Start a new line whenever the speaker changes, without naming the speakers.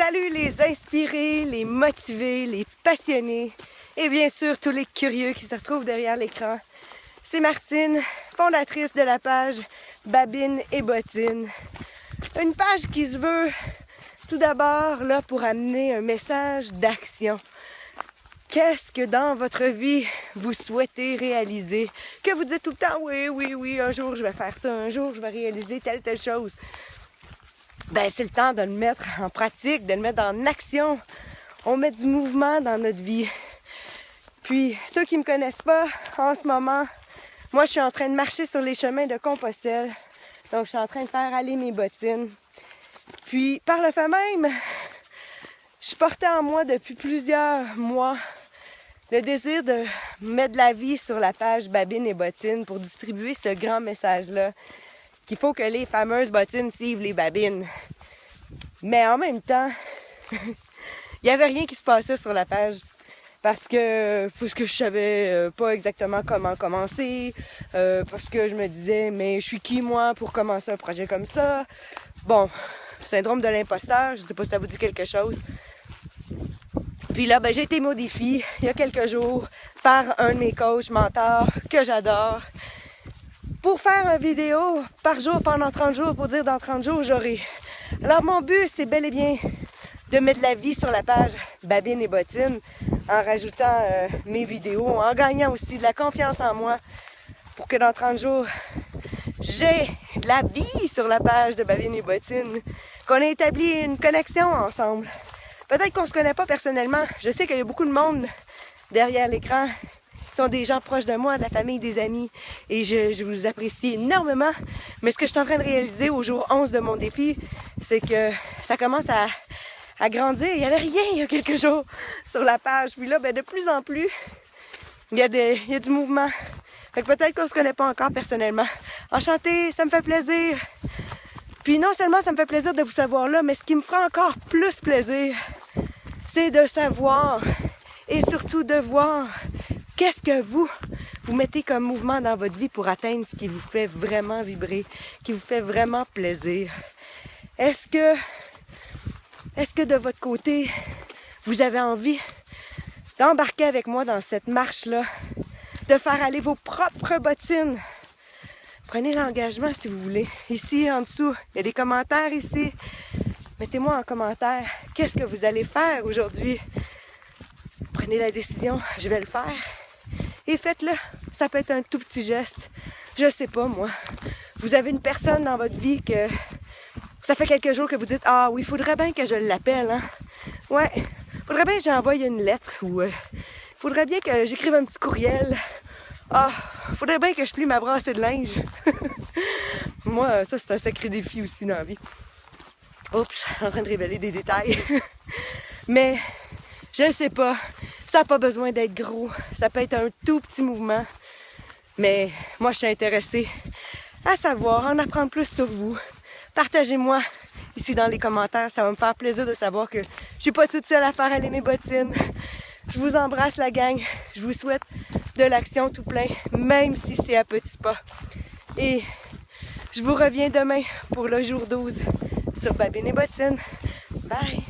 Salut les inspirés, les motivés, les passionnés et bien sûr tous les curieux qui se retrouvent derrière l'écran. C'est Martine, fondatrice de la page Babine et Bottine. Une page qui se veut tout d'abord là pour amener un message d'action. Qu'est-ce que dans votre vie vous souhaitez réaliser? Que vous dites tout le temps oui, un jour je vais faire ça, un jour je vais réaliser telle chose. Ben, c'est le temps de le mettre en pratique, de le mettre en action. On met du mouvement dans notre vie. Puis, ceux qui ne me connaissent pas, en ce moment, moi, je suis en train de marcher sur les chemins de Compostelle. Donc, je suis en train de faire aller mes bottines. Puis, par le fait même, je portais en moi depuis plusieurs mois le désir de mettre de la vie sur la page Babine et Bottine pour distribuer ce grand message-là. Qu'il faut que les fameuses bottines suivent les babines. Mais en même temps, il n'y avait rien qui se passait sur la page. Parce que je savais pas exactement comment commencer. Parce que je me disais, mais je suis qui moi pour commencer un projet comme ça? Bon, syndrome de l'imposteur, je sais pas si ça vous dit quelque chose. Puis là, ben, j'ai été mis au défi il y a quelques jours par un de mes coachs mentors que j'adore. Pour faire une vidéo par jour pendant 30 jours, pour dire dans 30 jours, j'aurai. Alors mon but, c'est bel et bien de mettre de la vie sur la page Babine et Bottine en rajoutant mes vidéos, en gagnant aussi de la confiance en moi pour que dans 30 jours, j'ai de la vie sur la page de Babine et Bottine, qu'on ait établi une connexion ensemble. Peut-être qu'on ne se connaît pas personnellement. Je sais qu'il y a beaucoup de monde derrière l'écran qui sont des gens proches de moi, de la famille, des amis, et je vous apprécie énormément. Mais ce que je suis en train de réaliser au jour 11 de mon défi, c'est que ça commence à grandir. Il n'y avait rien il y a quelques jours sur la page. Puis là, ben, de plus en plus, il y a du mouvement. Fait que peut-être qu'on ne se connaît pas encore personnellement. Enchantée, ça me fait plaisir. Puis non seulement ça me fait plaisir de vous savoir là, mais ce qui me fera encore plus plaisir, c'est de savoir et surtout de voir qu'est-ce que vous mettez comme mouvement dans votre vie pour atteindre ce qui vous fait vraiment vibrer, qui vous fait vraiment plaisir. Est-ce que de votre côté, vous avez envie d'embarquer avec moi dans cette marche-là, de faire aller vos propres bottines? Prenez l'engagement si vous voulez. Ici, en dessous, il y a des commentaires ici. Mettez-moi en commentaire qu'est-ce que vous allez faire aujourd'hui. Prenez la décision, je vais le faire. Et faites-le. Ça peut être un tout petit geste. Je sais pas, moi. Vous avez une personne dans votre vie que ça fait quelques jours que vous dites « Ah oui, il faudrait bien que je l'appelle, hein? » Ouais, faudrait bien que j'envoie une lettre ou faudrait bien que j'écrive un petit courriel. Ah, faudrait bien que je plie ma brassée de linge. Moi, ça, c'est un sacré défi aussi dans la vie. Oups, je suis en train de révéler des détails. Mais, je ne sais pas. Ça n'a pas besoin d'être gros. Ça peut être un tout petit mouvement. Mais moi, je suis intéressée à savoir, en apprendre plus sur vous. Partagez-moi ici dans les commentaires. Ça va me faire plaisir de savoir que je suis pas toute seule à faire aller mes bottines. Je vous embrasse la gang. Je vous souhaite de l'action tout plein, même si c'est à petits pas. Et je vous reviens demain pour le jour 12 sur Babine et Bottine. Bye!